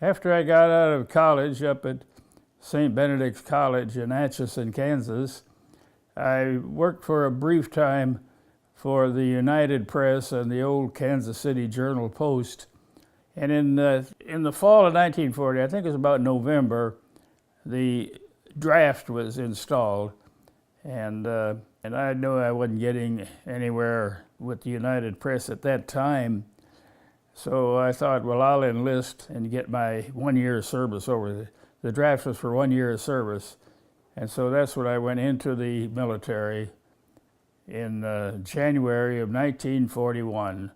After I got out of college up at St. Benedict's College in Atchison, Kansas, I worked for a brief time for the United Press and the old Kansas City Journal-Post. And in the fall of 1940, I think it was about November, the draft was installed. And I knew I wasn't getting anywhere with the United Press at that time. So I thought, well, I'll enlist and get my 1 year service over. The draft was for 1 year of service. And so that's when I went into the military in January of 1941.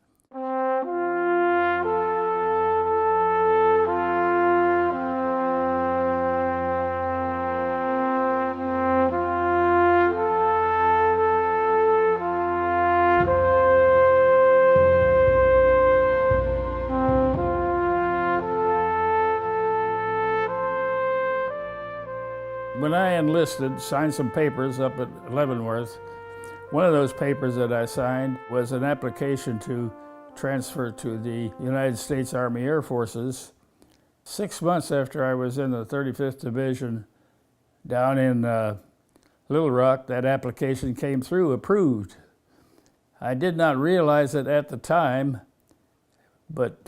When I enlisted, signed some papers up at Leavenworth. One of those papers that I signed was an application to transfer to the United States Army Air Forces. 6 months after I was in the 35th Division down in Little Rock, that application came through, approved. I did not realize it at the time, but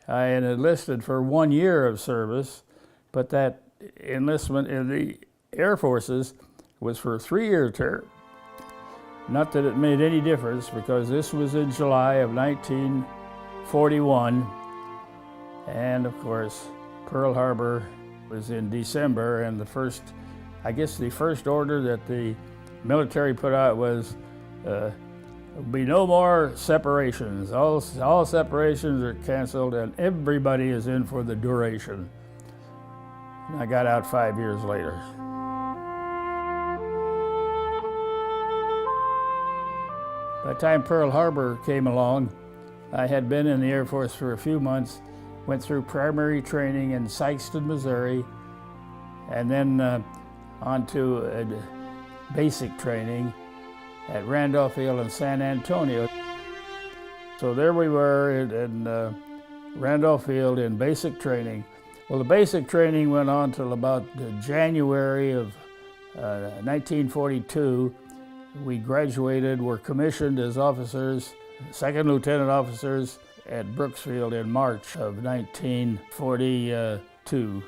I had enlisted for 1 year of service, but that enlistment in the Air Forces was for a 3-year term. Not that it made any difference, because this was in July of 1941, and of course Pearl Harbor was in December, and the first order that the military put out was there'll be no more separations. All separations are canceled and everybody is in for the duration. And I got out 5 years later. By the time Pearl Harbor came along, I had been in the Air Force for a few months, went through primary training in Sikeston, Missouri, and then on to basic training at Randolph Field in San Antonio. So there we were in Randolph Field in basic training. Well, the basic training went on till about January of 1942. We graduated, were commissioned as officers, second lieutenant officers at Brooksfield in March of 1942.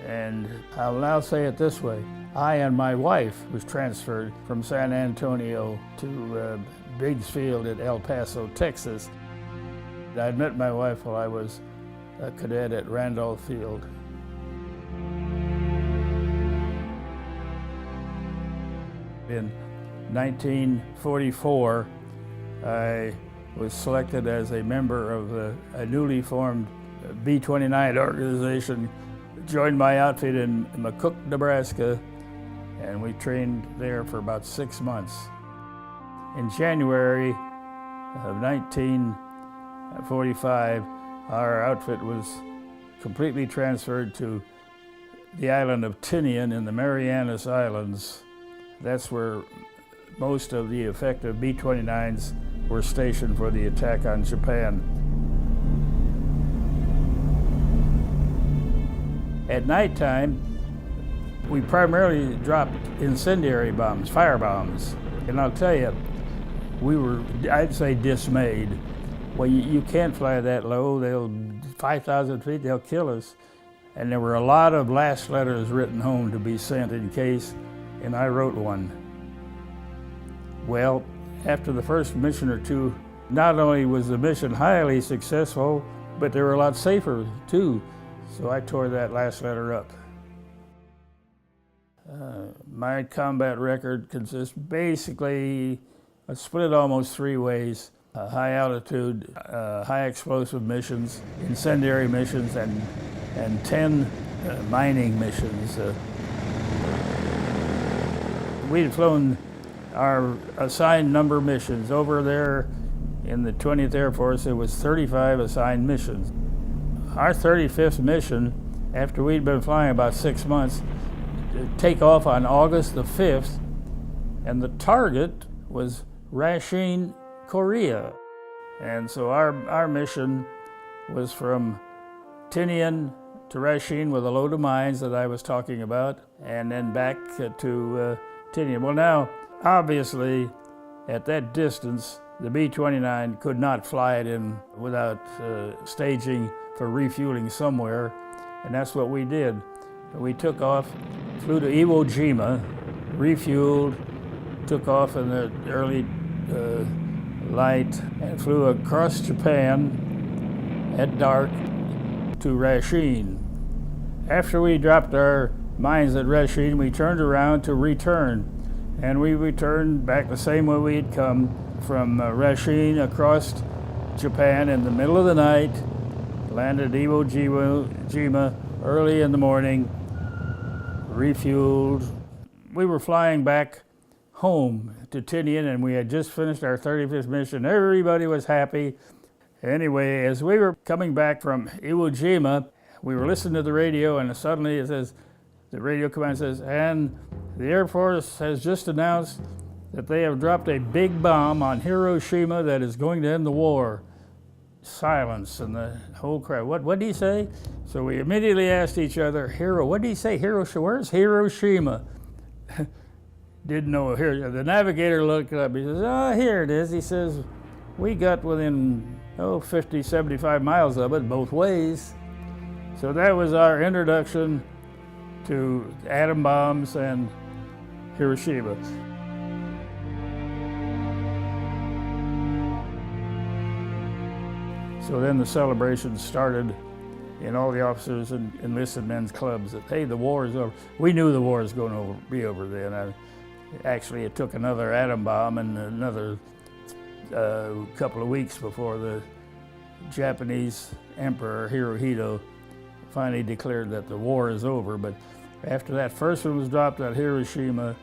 And I'll now say it this way. I and my wife was transferred from San Antonio to Biggs Field at El Paso, Texas. I met my wife while I was a cadet at Randolph Field. In 1944, I was selected as a member of a newly formed B-29 organization, joined my outfit in McCook, Nebraska, and we trained there for about 6 months. In January of 1945, our outfit was completely transferred to the island of Tinian in the Marianas Islands. That's where most of the effective B-29s were stationed for the attack on Japan. At nighttime, we primarily dropped incendiary bombs, fire bombs. And I'll tell you, we were, I'd say, dismayed. Well, you can't fly that low. 5,000 feet, they'll kill us. And there were a lot of last letters written home to be sent in case, and I wrote one. Well, after the first mission or two, not only was the mission highly successful, but they were a lot safer too. So I tore that last letter up. My combat record consists basically, I split it almost 3 ways. High altitude, high explosive missions, incendiary missions, and 10 mining missions. We'd flown our assigned number missions. Over there in the 20th Air Force, there was 35 assigned missions. Our 35th mission, after we'd been flying about 6 months, take off on August the 5th, and the target was Racine, Korea. And so our mission was from Tinian to Rasheen with a load of mines that I was talking about, and then back to Tinian. Well, now, obviously, at that distance, the B-29 could not fly it in without staging for refueling somewhere, and that's what we did. We took off, flew to Iwo Jima, refueled, took off in the early light, and flew across Japan at dark to Rasheen. After we dropped our mines at Rasheen, we turned around to return, and we returned back the same way we had come from Rasheen across Japan in the middle of the night, landed Iwo Jima early in the morning, refueled. We were flying back home to Tinian, and we had just finished our 35th mission. Everybody was happy. Anyway, as we were coming back from Iwo Jima, we were listening to the radio, and suddenly it says, the radio command says, and the Air Force has just announced that they have dropped a big bomb on Hiroshima that is going to end the war. Silence, and the whole crowd. What did he say? So we immediately asked each other, what did he say? Hiroshima? Where's Hiroshima? Didn't know. Here, the navigator looked up. He says, here it is. He says, we got within 50, 75 miles of it both ways. So that was our introduction to atom bombs and Hiroshima. So then the celebration started in all the officers and enlisted men's clubs that, hey, the war is over. We knew the war was going to be over then. Actually, it took another atom bomb and another couple of weeks before the Japanese Emperor Hirohito finally declared that the war is over. But after that first one was dropped at Hiroshima,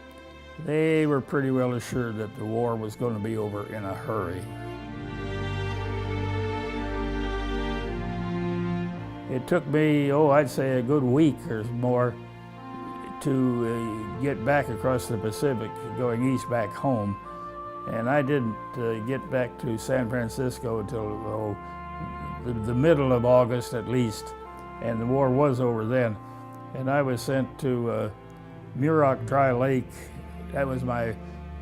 they were pretty well assured that the war was going to be over in a hurry. It took me, I'd say a good week or more to get back across the Pacific, going east back home. And I didn't get back to San Francisco until the middle of August at least, and the war was over then. And I was sent to Muroc Dry Lake. That was my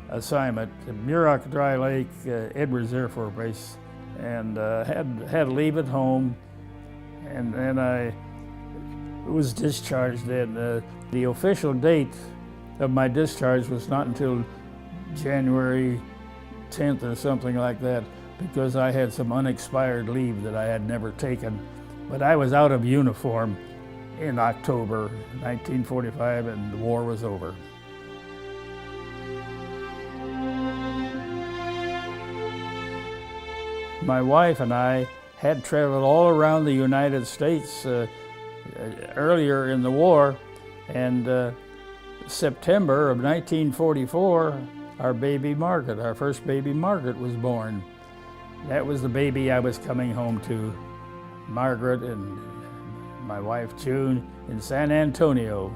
assignment, Muroc Dry Lake, Edwards Air Force Base, and had to leave at home. And then I was discharged, and the official date of my discharge was not until January 10th or something like that, because I had some unexpired leave that I had never taken. But I was out of uniform in October 1945, and the war was over. My wife and I had traveled all around the United States earlier in the war, and September of 1944, our baby Margaret, our first baby Margaret, was born. That was the baby I was coming home to, Margaret and my wife June in San Antonio.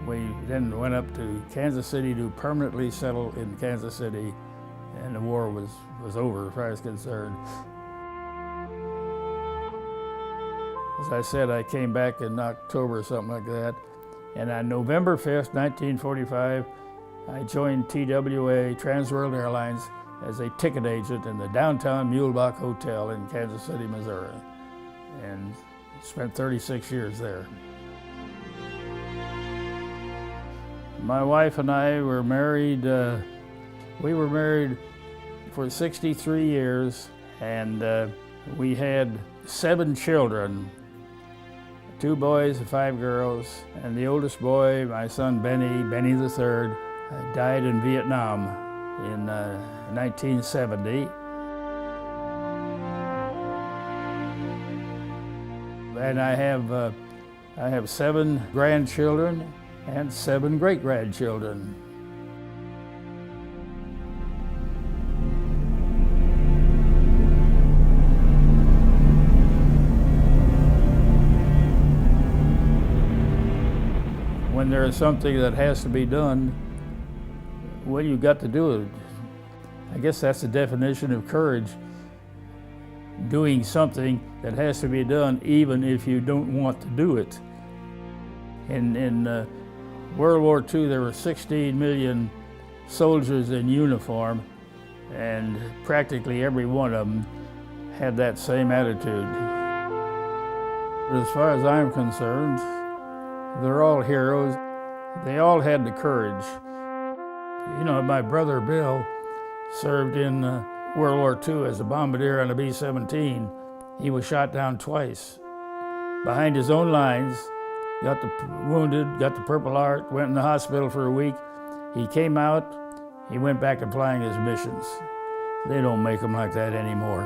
We then went up to Kansas City to permanently settle in Kansas City, and the war was over as far as concerned. As I said, I came back in October or something like that, and on November 5th, 1945, I joined TWA, Trans World Airlines, as a ticket agent in the downtown Muehlebach Hotel in Kansas City, Missouri, and spent 36 years there. My wife and I were married, we were married for 63 years, and we had 7 children, 2 boys and 5 girls, and the oldest boy, my son Benny the third, died in Vietnam in 1970. And I have 7 grandchildren and 7 great-grandchildren. When there is something that has to be done, well, you've got to do it. I guess that's the definition of courage. doing something that has to be done even if you don't want to do it. In World War II, there were 16 million soldiers in uniform, and practically every one of them had that same attitude. As far as I'm concerned, they're all heroes. They all had the courage. You know, my brother Bill served in World War II as a bombardier on a B-17. He was shot down twice. Behind his own lines, got wounded, got the Purple Heart, went in the hospital for a week. He came out, he went back to flying his missions. They don't make them like that anymore.